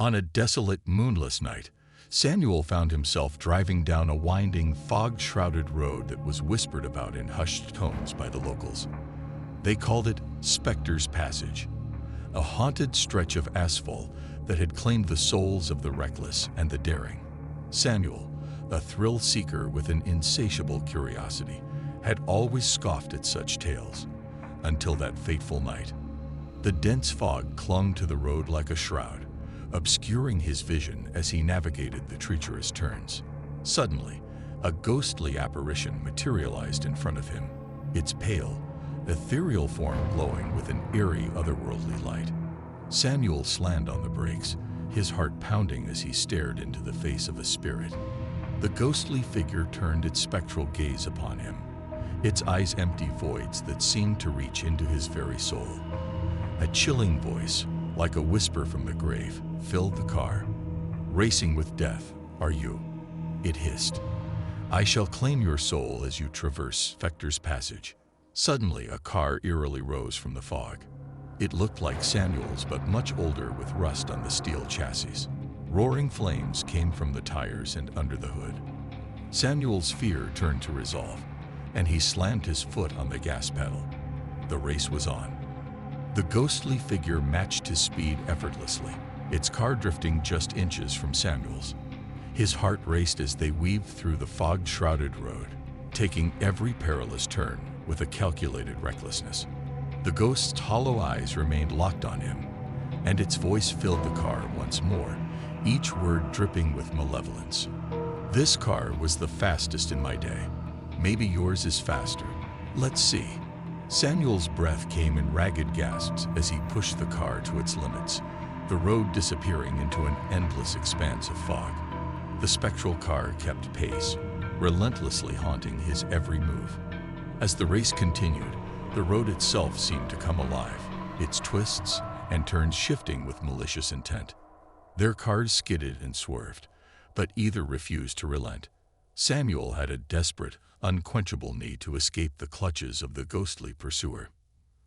On a desolate, moonless night, Samuel found himself driving down a winding, fog-shrouded road that was whispered about in hushed tones by the locals. They called it Specter's Passage, a haunted stretch of asphalt that had claimed the souls of the reckless and the daring. Samuel, a thrill-seeker with an insatiable curiosity, had always scoffed at such tales, until that fateful night. The dense fog clung to the road like a shroud, obscuring his vision as he navigated the treacherous turns. Suddenly, a ghostly apparition materialized in front of him, its pale, ethereal form glowing with an eerie, otherworldly light. Samuel slammed on the brakes, his heart pounding as he stared into the face of a spirit. The ghostly figure turned its spectral gaze upon him, its eyes empty voids that seemed to reach into his very soul. A chilling voice, like a whisper from the grave, filled the car. "Racing with death, are you?" it hissed. "I shall claim your soul as you traverse Specter's Passage." Suddenly, a car eerily rose from the fog. It looked like Samuel's, but much older, with rust on the steel chassis. Roaring flames came from the tires and under the hood. Samuel's fear turned to resolve, and he slammed his foot on the gas pedal. The race was on. The ghostly figure matched his speed effortlessly, its car drifting just inches from Samuel's. His heart raced as they weaved through the fog-shrouded road, taking every perilous turn with a calculated recklessness. The ghost's hollow eyes remained locked on him, and its voice filled the car once more, each word dripping with malevolence. "This car was the fastest in my day. Maybe yours is faster. Let's see." Samuel's breath came in ragged gasps as he pushed the car to its limits, the road disappearing into an endless expanse of fog. The spectral car kept pace, relentlessly haunting his every move. As the race continued, the road itself seemed to come alive, its twists and turns shifting with malicious intent. Their cars skidded and swerved, but either refused to relent. Samuel had a desperate, unquenchable need to escape the clutches of the ghostly pursuer.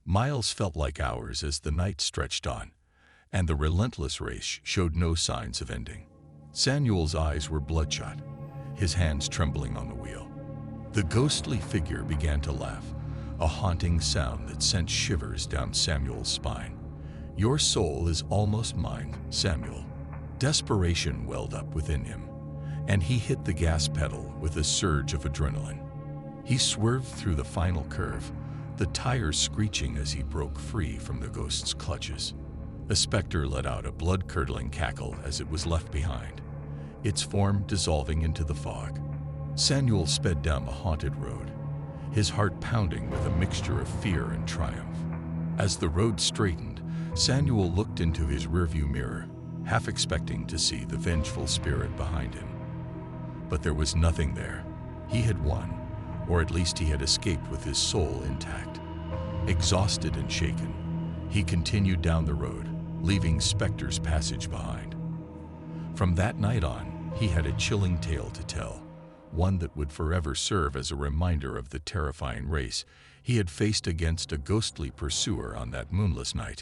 Miles felt like hours as the night stretched on, and the relentless race showed no signs of ending. Samuel's eyes were bloodshot, his hands trembling on the wheel. The ghostly figure began to laugh, a haunting sound that sent shivers down Samuel's spine. "Your soul is almost mine, Samuel." Desperation welled up within him, and he hit the gas pedal with a surge of adrenaline. He swerved through the final curve, the tires screeching as he broke free from the ghost's clutches. The Specter let out a blood-curdling cackle as it was left behind, its form dissolving into the fog. Samuel sped down the haunted road, his heart pounding with a mixture of fear and triumph. As the road straightened, Samuel looked into his rearview mirror, half expecting to see the vengeful spirit behind him. But there was nothing there. He had won, or at least he had escaped with his soul intact. Exhausted and shaken, he continued down the road, leaving Specter's Passage behind. From that night on, he had a chilling tale to tell, one that would forever serve as a reminder of the terrifying race he had faced against a ghostly pursuer on that moonless night.